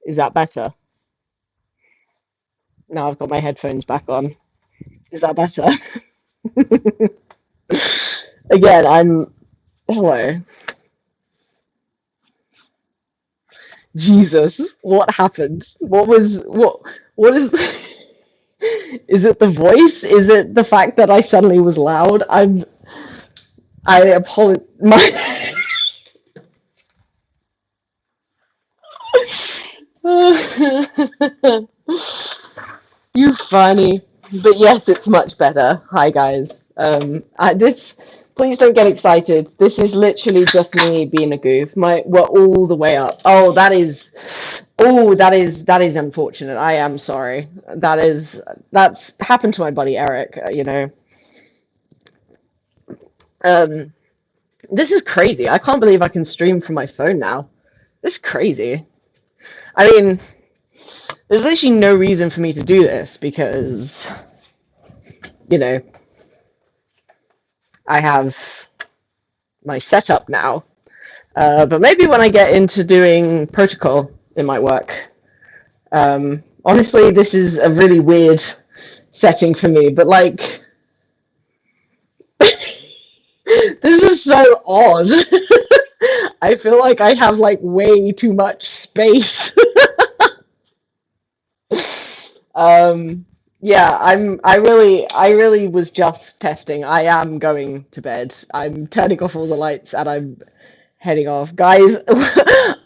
Is that better? Now I've got my headphones back on. Is that better? Again, I'm. Hello. Jesus, what happened? What is is it the voice? Is it the fact that I suddenly was loud? I apologize. My You funny. But yes, it's much better. Hi guys. This please don't get excited. This is literally just me being a goof. We're all the way up. That is unfortunate. I am sorry. That's happened to my buddy Eric, you know. Um this is crazy. I can't believe I can stream from my phone now. This is crazy. I mean, there's literally no reason for me to do this because, you know, I have my setup now. But maybe when I get into doing protocol, it might work. Honestly, this is a really weird setting for me, but like, this is so odd. I feel like I have like way too much space. Yeah, I really was just testing. I am going to bed. I'm turning off all the lights and I'm heading off. Guys, oh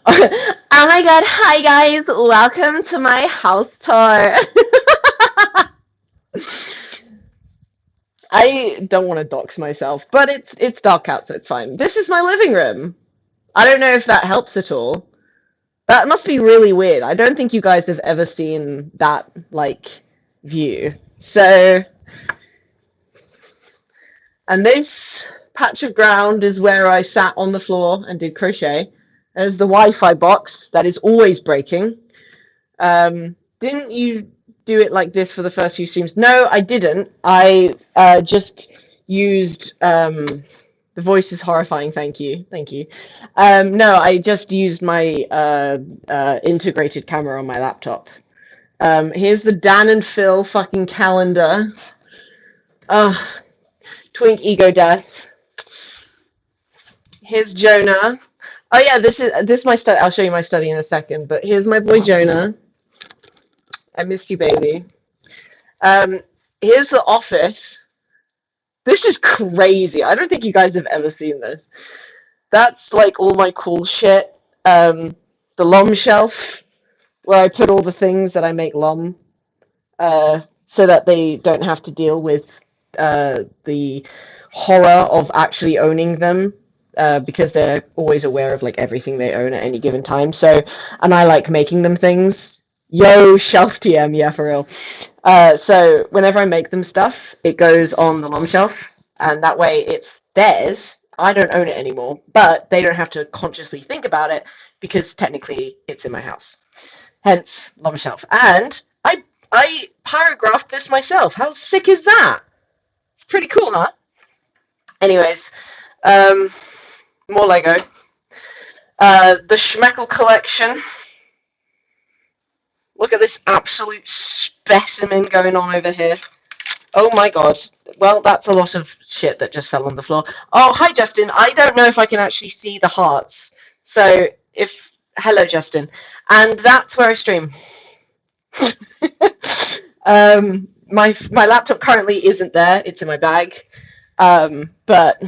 my God, hi guys. Welcome to my house tour. I don't want to dox myself, but it's dark out, so it's fine. This is my living room. I don't know if that helps at all. That must be really weird. I don't think you guys have ever seen that like view. So, and this patch of ground is where I sat on the floor and did crochet. There's the Wi-Fi box that is always breaking. Didn't you do it like this for the first few streams? No, I didn't. I just used the voice is horrifying. Thank you, thank you. No, I just used my integrated camera on my laptop. Here's the Dan and Phil fucking calendar. Twink ego death. Here's Jonah. Oh yeah, this is my study. I'll show you my study in a second. But here's my boy Jonah. I missed you, baby. Here's the office. This is crazy. I don't think you guys have ever seen this. That's like all my cool shit. The lom shelf, where I put all the things that I make lom, so that they don't have to deal with the horror of actually owning them, because they're always aware of like everything they own at any given time. So, and I like making them things. Yo, shelf TM, yeah, for real. So whenever I make them stuff, it goes on the lom shelf, and that way it's theirs. I don't own it anymore, but they don't have to consciously think about it because technically it's in my house. Hence, lom shelf. And I pyrographed this myself. How sick is that? It's pretty cool, huh? Anyways, more Lego. The Schmeckle collection. Look at this absolute specimen going on over here. Oh my God. Well, that's a lot of shit that just fell on the floor. Oh, hi, Justin. I don't know if I can actually see the hearts. So, hello, Justin. And that's where I stream. My laptop currently isn't there. It's in my bag. But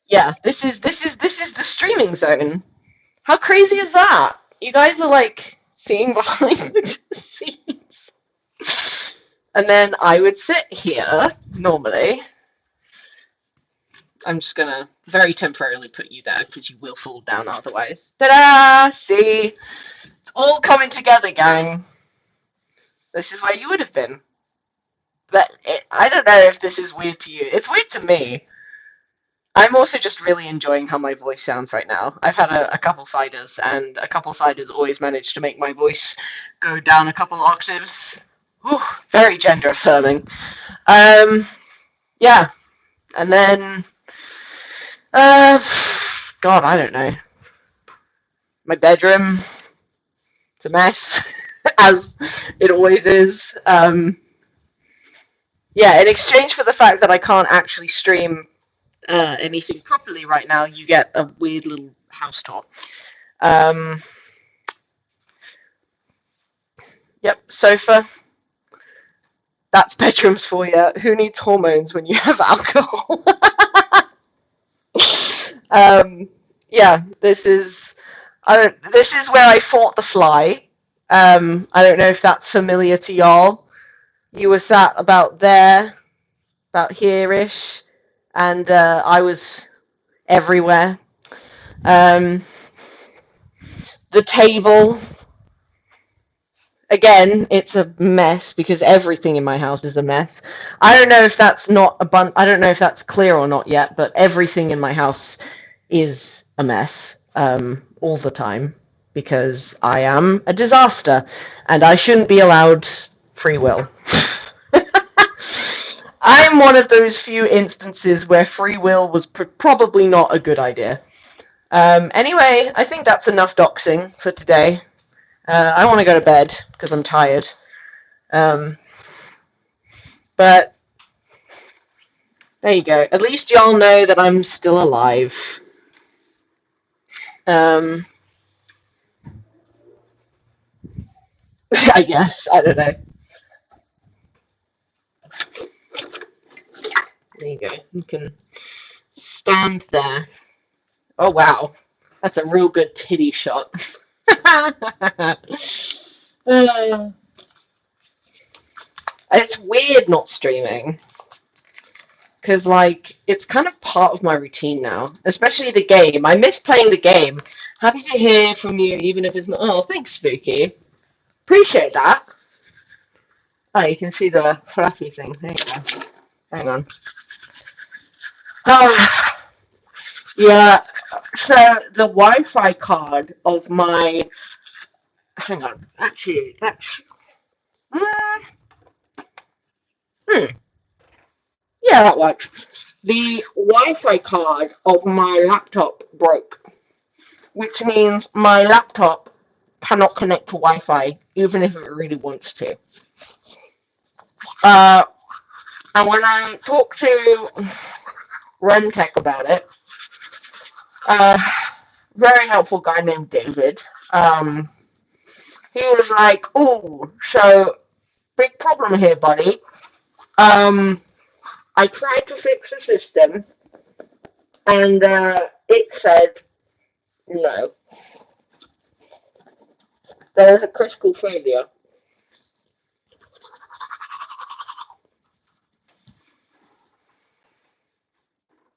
yeah, this is the streaming zone. How crazy is that? You guys are like seeing behind the scenes. And then I would sit here normally. I'm just gonna very temporarily put you there because you will fall down otherwise. Ta-da! See? It's all coming together, gang. This is where you would have been. But I don't know if this is weird to you. It's weird to me. I'm also just really enjoying how my voice sounds right now. I've had a couple ciders, and a couple ciders always manage to make my voice go down a couple octaves. Whew, very gender affirming. Yeah. And then, God, I don't know. My bedroom. It's a mess, as it always is. Yeah, in exchange for the fact that I can't actually stream anything properly right now, you get a weird little house tour. Yep, sofa. That's bedrooms for you. Who needs hormones when you have alcohol? Yeah, this is where I fought the fly. I don't know if that's familiar to y'all. You were sat about there, about here-ish, and I was everywhere. The table, again, it's a mess because everything in my house is a mess. I don't know if that's I don't know if that's clear or not yet, but everything in my house is a mess all the time because I am a disaster and I shouldn't be allowed free will. I'm one of those few instances where free will was probably not a good idea. Anyway, I think that's enough doxing for today. I want to go to bed because I'm tired. But there you go. At least y'all know that I'm still alive. I guess. I don't know. There you go. You can stand there. Oh, wow. That's a real good titty shot. It's weird not streaming. Because, like, it's kind of part of my routine now. Especially the game. I miss playing the game. Happy to hear from you, even if it's not... Oh, thanks, Spooky. Appreciate that. Oh, you can see the fluffy thing. There you go. Hang on. Oh, yeah. So, the Wi-Fi card of my... Hang on. Actually, that's... Yeah, that works. The Wi-Fi card of my laptop broke, which means my laptop cannot connect to Wi-Fi, even if it really wants to. And when I talked to Remtech about it, very helpful guy named David, he was like, "Oh, so big problem here, buddy. I tried to fix the system, and it said no. There was a critical failure."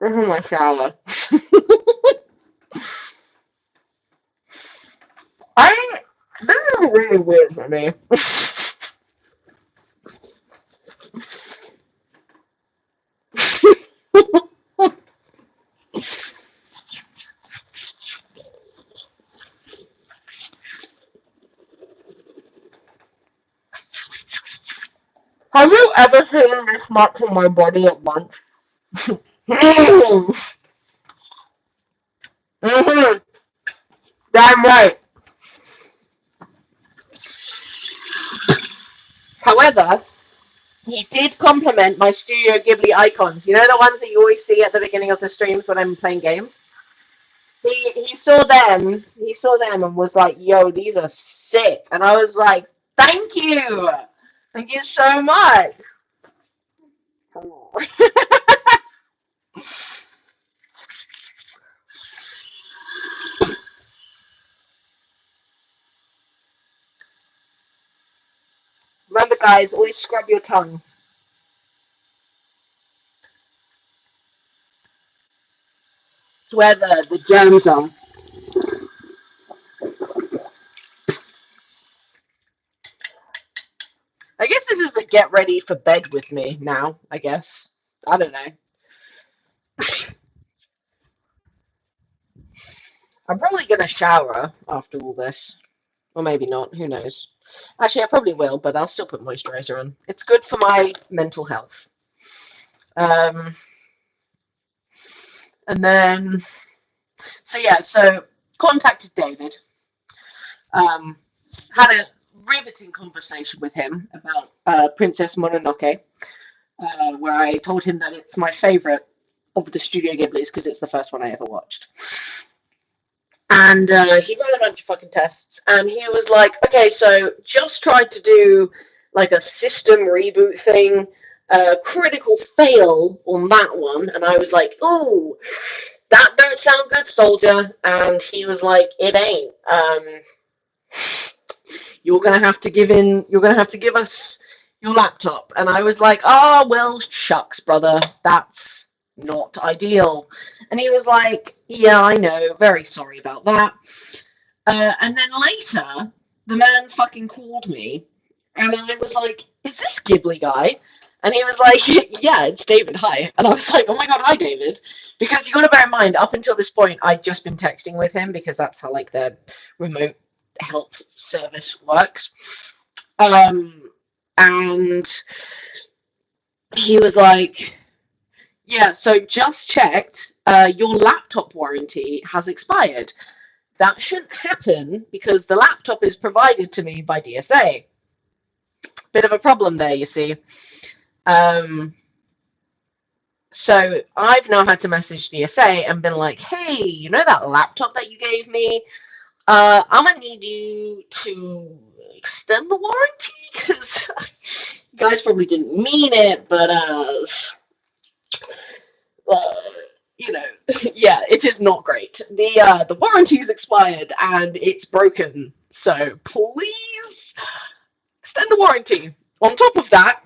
This is my shower. This is really weird for me. Have you ever seen this much of my body at once? Mm-hmm. Damn right. However, he did compliment my Studio Ghibli icons. You know the ones that you always see at the beginning of the streams when I'm playing games? He saw them. He saw them and was like, "Yo, these are sick." And I was like, "Thank you. Thank you so much." Remember, guys, always scrub your tongue. It's where the germs are. I guess this is a get ready for bed with me now, I guess. I don't know. I'm probably going to shower after all this. Or maybe not, who knows. Actually, I probably will, but I'll still put moisturizer on. It's good for my mental health. And then, so contacted David. had a riveting conversation with him about Princess Mononoke, where I told him that it's my favorite of the Studio Ghiblis because it's the first one I ever watched. And he ran a bunch of fucking tests, and he was like, okay, so just tried to do like a system reboot thing, critical fail on that one. And I was like, oh, that don't sound good, soldier. And he was like, it ain't. You're going to have to give us your laptop. And I was like, oh, well, shucks, brother. That's not ideal. And he was like, yeah, I know, very sorry about that. And then later, the man fucking called me, and I was like, is this Ghibli guy? And he was like, yeah, it's David, hi. And I was like, oh my god, hi, David. Because you got to bear in mind, up until this point, I'd just been texting with him, because that's how, like, their remote help service works. And he was like, yeah, so just checked, your laptop warranty has expired. That shouldn't happen because the laptop is provided to me by DSA. Bit of a problem there, you see. So I've now had to message DSA and been like, hey, you know that laptop that you gave me? I'm gonna need you to extend the warranty, because you guys probably didn't mean it, but you know, yeah, it is not great. The warranty is expired and it's broken, so please extend the warranty. On top of that,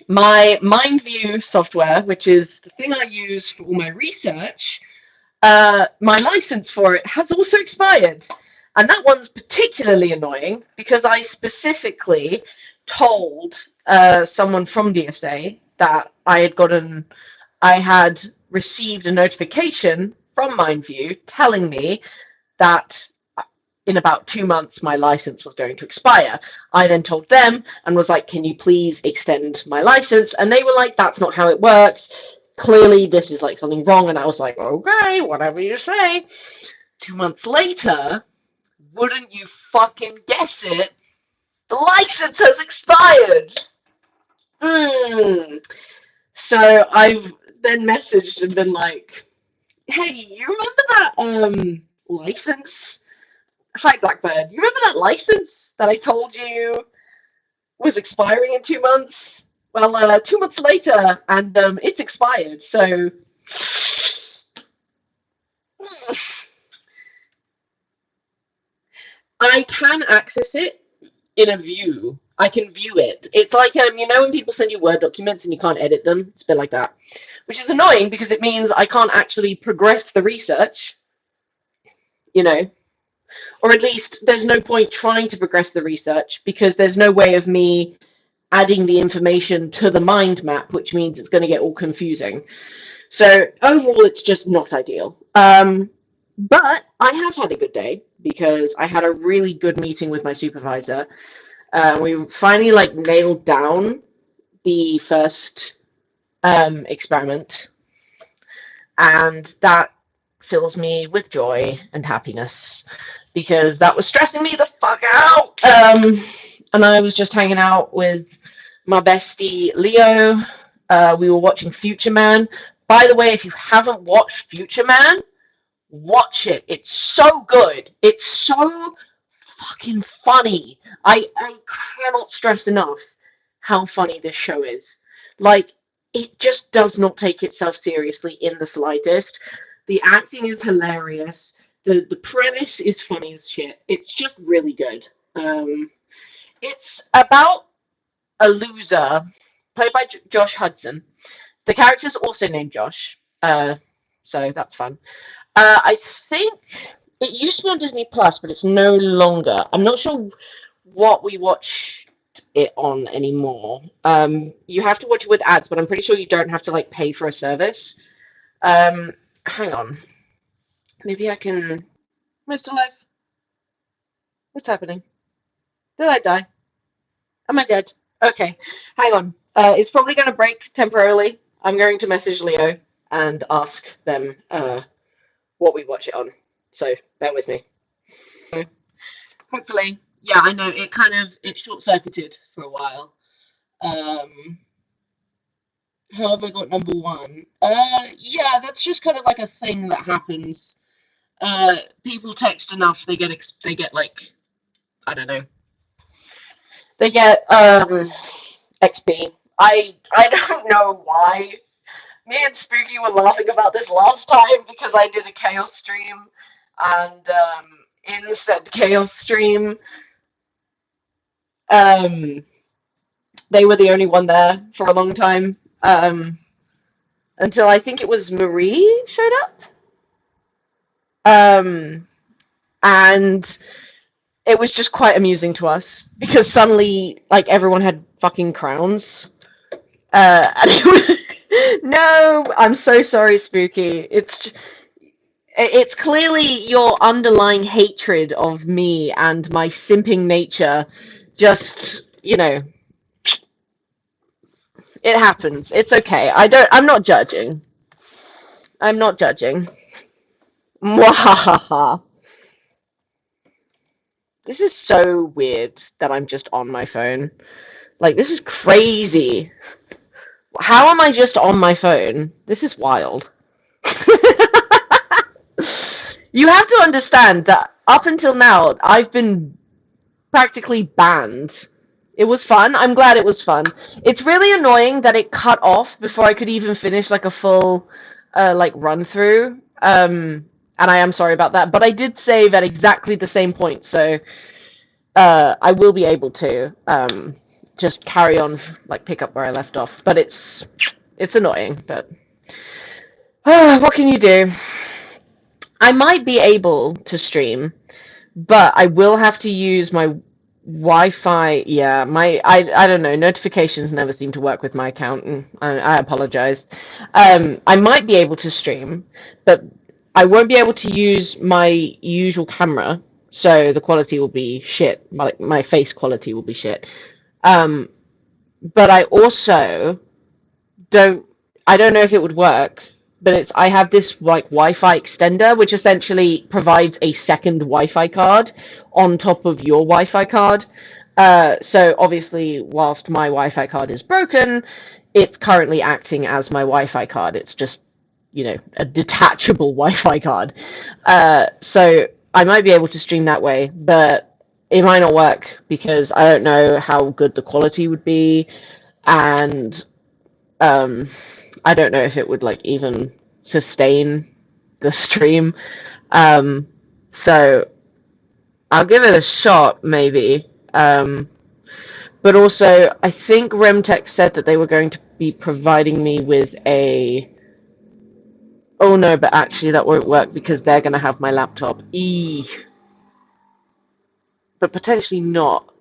my MindView software, which is the thing I use for all my research, my license for it has also expired. And that one's particularly annoying because I specifically told someone from DSA that I had received a notification from MindView telling me that in about 2 months my license was going to expire. I then told them and was like, can you please extend my license? And they were like, that's not how it works. Clearly this is like something wrong. And I was like, okay, whatever you say. 2 months later, wouldn't you fucking guess it, the license has expired. So I've then messaged and been like, hey, you remember that license? Hi, Blackbird. You remember that license that I told you was expiring in 2 months? Well, 2 months later, and it's expired, so... I can access it in a view. I can view it. It's like, you know when people send you Word documents and you can't edit them? It's a bit like that. Which is annoying because it means I can't actually progress the research, you know? Or at least there's no point trying to progress the research because there's no way of me adding the information to the mind map, which means it's going to get all confusing. So overall, it's just not ideal. But I have had a good day because I had a really good meeting with my supervisor. We finally like nailed down the first experiment, and that fills me with joy and happiness because that was stressing me the fuck out. And I was just hanging out with my bestie Leo. We were watching Future Man. By the way, if you haven't watched Future Man, watch it. It's so good. It's so fucking funny. I cannot stress enough how funny this show is. Like, it just does not take itself seriously in the slightest. The acting is hilarious. The premise is funny as shit. It's just really good. It's about a loser played by Josh Hudson. The character's also named Josh, so that's fun. I think it used to be on Disney Plus, but it's no longer. I'm not sure what we watch it on anymore. You have to watch it with ads, but I'm pretty sure you don't have to like pay for a service. Hang on. Maybe I can. Am I still alive? What's happening? Did I die? Am I dead? Okay. Hang on. It's probably going to break temporarily. I'm going to message Leo and ask them what we watch it on. So bear with me. Hopefully Yeah, I know. It short circuited for a while. Um, how have I got number one? Yeah, that's just kind of like a thing that happens. People text enough, they get like, I don't know, they get XP. I don't know why. Me and Spooky were laughing about this last time because I did a chaos stream, and in said chaos stream, um, they were the only one there for a long time. Until I think it was Marie showed up. Um, and it was just quite amusing to us because suddenly, like, everyone had fucking crowns. And it was, no, I'm so sorry, Spooky. It's clearly your underlying hatred of me and my simping nature. Just, it happens. It's okay. I'm not judging. I'm not judging. Mwahaha. This is so weird that I'm just on my phone. Like, this is crazy. How am I just on my phone? This is wild. You have to understand that up until now, I've been practically banned. It was fun. I'm glad it was fun. It's really annoying that it cut off before I could even finish like a full like run through. And I am sorry about that, but I did save at exactly the same point, so I will be able to just carry on, like pick up where I left off. But it's annoying, but what can you do? I might be able to stream, but I will have to use my Wi-Fi. Yeah, I don't know. Notifications never seem to work with my account, and I apologize. I might be able to stream, but I won't be able to use my usual camera, so the quality will be shit. My face quality will be shit. Um, but I also don't I don't know if it would work, but I have this like Wi-Fi extender which essentially provides a second Wi-Fi card on top of your Wi-Fi card. So obviously, whilst my Wi-Fi card is broken, it's currently acting as my Wi-Fi card. It's just, a detachable Wi-Fi card. So I might be able to stream that way, but it might not work because I don't know how good the quality would be, and um, I don't know if it would like even sustain the stream. Um, so I'll give it a shot, maybe. But also, I think Remtech said that they were going to be providing me with a. Oh no, but actually that won't work because they're going to have my laptop. But potentially not.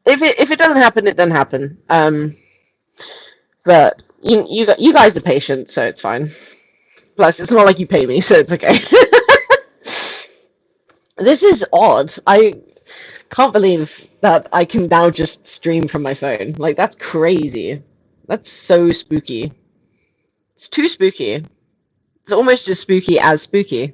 If it doesn't happen, it doesn't happen. But you guys are patient, so it's fine. Plus, it's not like you pay me, so it's okay. This is odd. I can't believe that I can now just stream from my phone. Like, that's crazy. That's so spooky. It's too spooky. It's almost as spooky as spooky.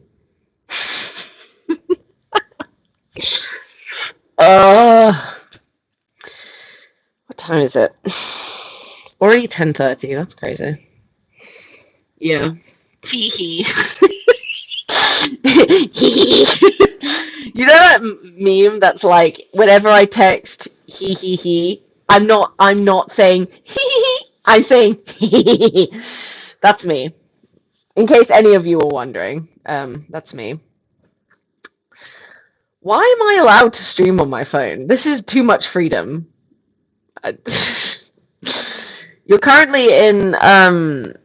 What time is it? It's already 10:30. That's crazy. Yeah. Tee You know that meme that's like whenever I text he, I'm not saying he, I'm saying he. That's me. In case any of you are wondering, that's me. Why am I allowed to stream on my phone? This is too much freedom. You're currently in on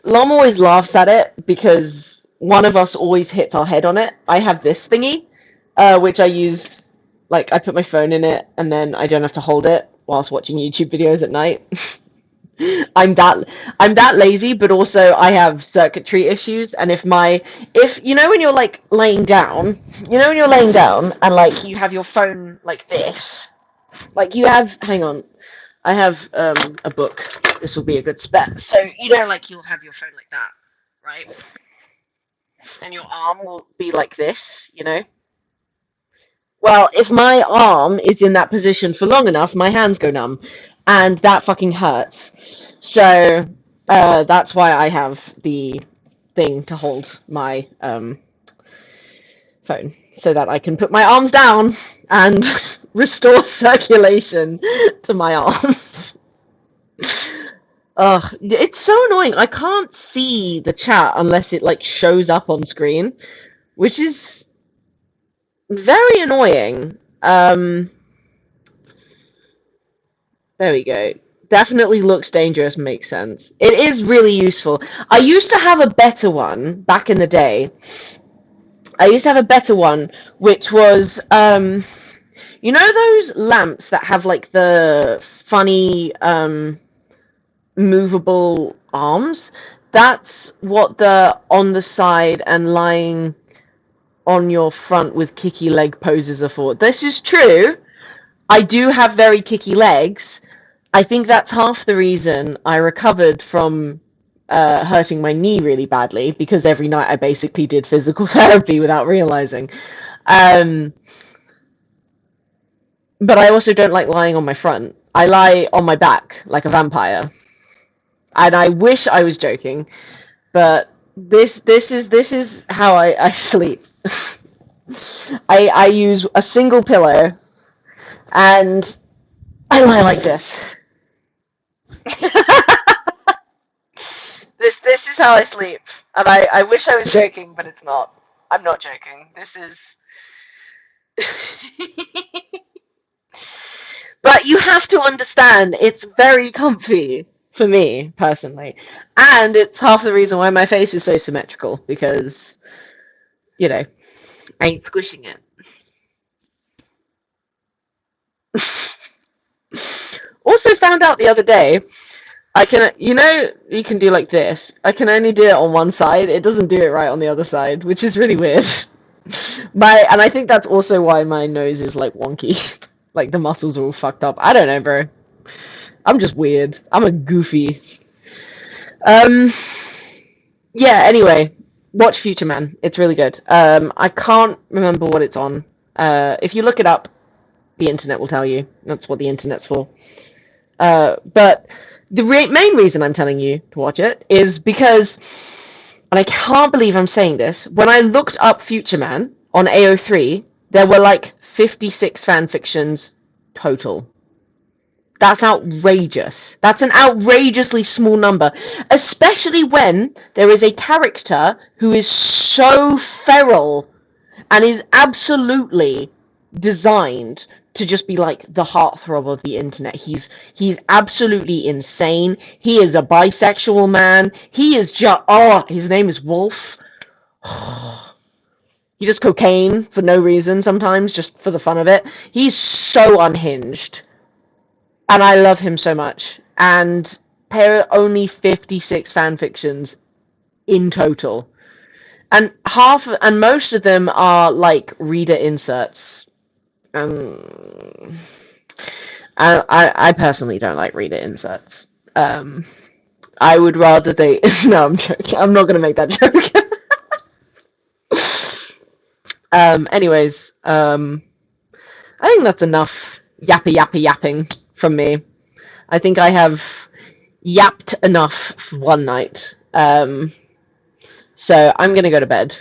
Lom always laughs at it because one of us always hits our head on it. I have this thingy, which I use, like, I put my phone in it and then I don't have to hold it whilst watching YouTube videos at night. I'm that lazy, but also I have circuitry issues, and if when you're like laying down, and like you have your phone like this, like hang on, I have a book. This will be a good spec. So like you'll have your phone like that, right? and your arm will be like this, you know? Well, if my arm is in that position for long enough, my hands go numb, and that fucking hurts. So that's why I have the thing to hold my phone, so that I can put my arms down and restore circulation to my arms. Ugh, it's so annoying. I can't see the chat unless it like shows up on screen, which is very annoying. There we go. Definitely looks dangerous, makes sense. It is really useful. I used to have a better one back in the day. I used to have a better one, which was, you know those lamps that have like the funny, movable arms? That's what the on the side and lying on your front with kicky leg poses are for. This is true. I do have very kicky legs. I think that's half the reason I recovered from hurting my knee really badly, because every night I basically did physical therapy without realizing. But I also don't like lying on my front. I lie on my back like a vampire. And I wish I was joking, but this is how I sleep. I use a single pillow and I lie like this. This is how I sleep, and I wish I was joking, but it's not. I'm not joking. This is. But you have to understand, it's very comfy for me personally, and it's half the reason why my face is so symmetrical, because, you know, I ain't squishing it. Also found out the other day, I can, you know, you can do like this. I can only do it on one side. It doesn't do it right on the other side, which is really weird. And I think that's also why my nose is like wonky. Like the muscles are all fucked up. I don't know, bro. I'm just weird. I'm a goofy. Yeah, anyway, watch Future Man. It's really good. I can't remember what it's on. If you look it up, the internet will tell you. That's what the internet's for. But the main reason I'm telling you to watch it is because, and I can't believe I'm saying this, when I looked up Future Man on AO3, there were like 56 fanfictions total. That's outrageous. That's an outrageously small number, especially when there is a character who is so feral and is absolutely designed to just be like the heartthrob of the internet. He's absolutely insane. He is a bisexual man. He is just, oh, his name is Wolf. He does cocaine for no reason sometimes, just for the fun of it. He's so unhinged. And I love him so much. And there are only 56 fanfictions in total. And most of them are like reader inserts. I personally don't like reader inserts. I would rather they. No, I'm joking. I'm not gonna make that joke. Anyways, I think that's enough yapping from me. I think I have yapped enough for one night. So I'm gonna go to bed.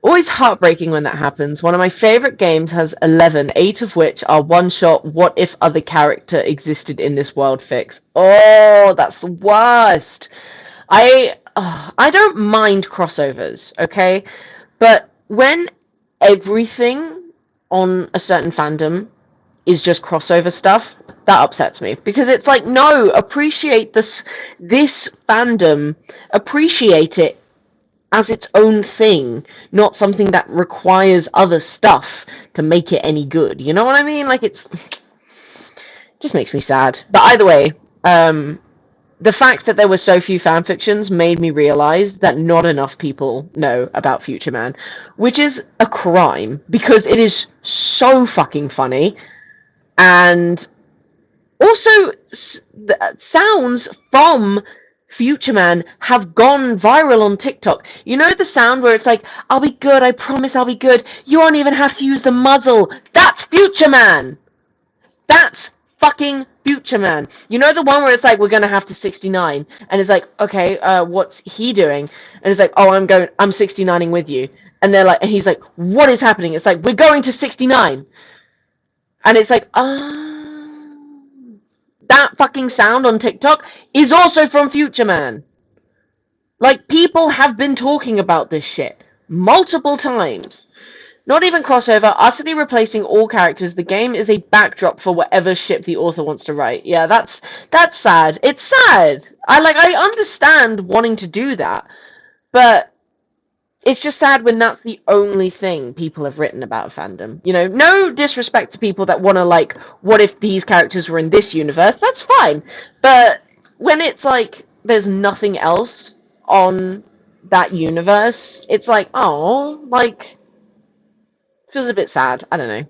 Always heartbreaking when that happens. One of my favorite games has 11, 8 of which are one-shot what if other character existed in this world fix. Oh, that's the worst. I don't mind crossovers, okay? But when everything on a certain fandom is just crossover stuff, that upsets me, because it's like, no, appreciate this fandom, appreciate it as its own thing, not something that requires other stuff to make it any good. You know what I mean? Like, it just makes me sad. But either way, the fact that there were so few fanfictions made me realize that not enough people know about Future Man, which is a crime, because it is so fucking funny, and also sounds from Future Man have gone viral on TikTok. You know the sound where it's like, I'll be good, I promise I'll be good. You won't even have to use the muzzle. That's Future Man. That's fucking Future Man. You know the one where it's like, we're gonna have to 69, and it's like, okay, what's he doing? And it's like, oh, I'm 69ing with you. And they're like, and he's like, what is happening? It's like, we're going to 69. And it's like, that fucking sound on TikTok is also from Future Man. Like, people have been talking about this shit multiple times. Not even crossover, utterly replacing all characters. The game is a backdrop for whatever ship the author wants to write. Yeah, that's sad. It's sad. I understand wanting to do that, but it's just sad when that's the only thing people have written about fandom. You know, no disrespect to people that want to, like, what if these characters were in this universe? That's fine. But when it's like there's nothing else on that universe, it's like, oh, like, feels a bit sad. I don't know.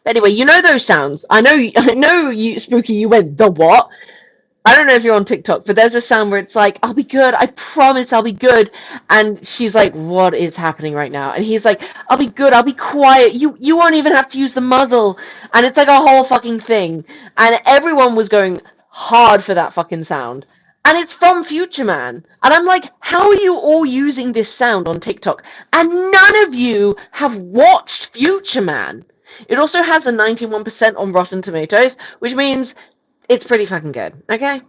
But anyway, you know those sounds. I know you, Spooky, you went, the what? I don't know if you're on TikTok, but there's a sound where it's like, I'll be good, I promise I'll be good. And she's like, what is happening right now? And he's like, I'll be good, I'll be quiet. You won't even have to use the muzzle. And it's like a whole fucking thing. And everyone was going hard for that fucking sound. And it's from Future Man. And I'm like, how are you all using this sound on TikTok? And none of you have watched Future Man. It also has a 91% on Rotten Tomatoes, which means it's pretty fucking good, okay?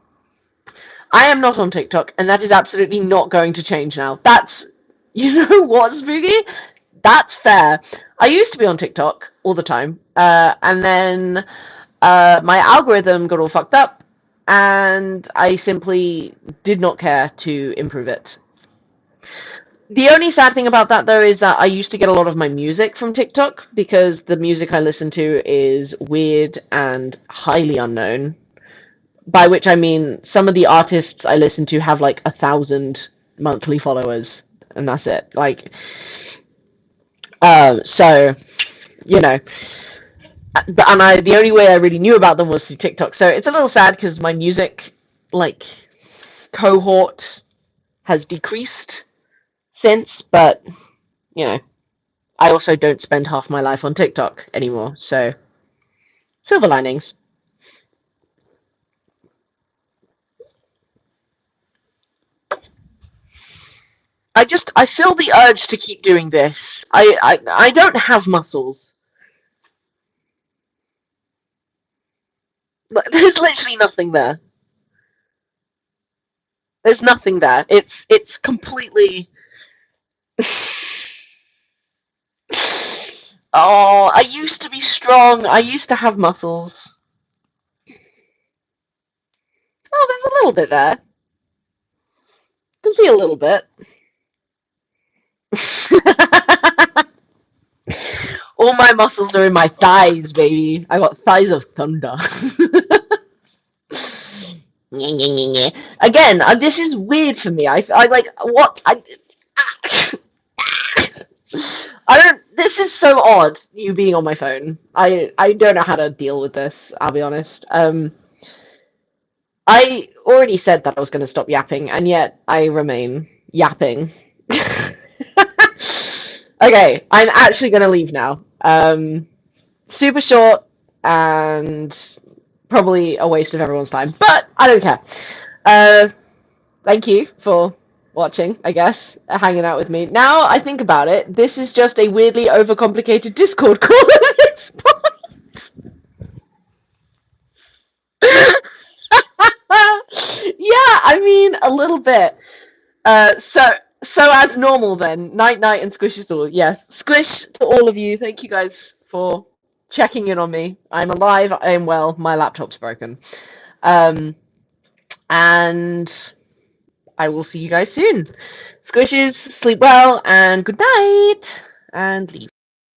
I am not on TikTok, and that is absolutely not going to change now. That's, you know what, Spooky? That's fair. I used to be on TikTok all the time, and then my algorithm got all fucked up, and I simply did not care to improve it. The only sad thing about that, though, is that I used to get a lot of my music from TikTok, because the music I listen to is weird and highly unknown. By which I mean some of the artists I listen to have like 1,000 monthly followers, and that's it. Like, so, you know, and the only way I really knew about them was through TikTok. So it's a little sad because my music, like, cohort has decreased since, but, you know, I also don't spend half my life on TikTok anymore. So, silver linings. I feel the urge to keep doing this. I don't have muscles. There's literally nothing there. There's nothing there. It's completely. Oh, I used to be strong. I used to have muscles. Oh, there's a little bit there. You can see a little bit. All my muscles are in my thighs, baby. I got thighs of thunder. Again, this is weird for me. I like what I don't. This is so odd. You being on my phone. I don't know how to deal with this. I'll be honest. I already said that I was going to stop yapping, and yet I remain yapping. Okay, I'm actually going to leave now. Super short and probably a waste of everyone's time, but I don't care. Thank you for watching, I guess, hanging out with me. Now I think about it, this is just a weirdly overcomplicated Discord call at this point. Yeah, I mean, a little bit. So as normal then, night and squishes all. Yes, squish to all of you. Thank you guys for checking in on me. I'm alive. I am well. My laptop's broken. And I will see you guys soon. Squishes, sleep well, and good night. And leave.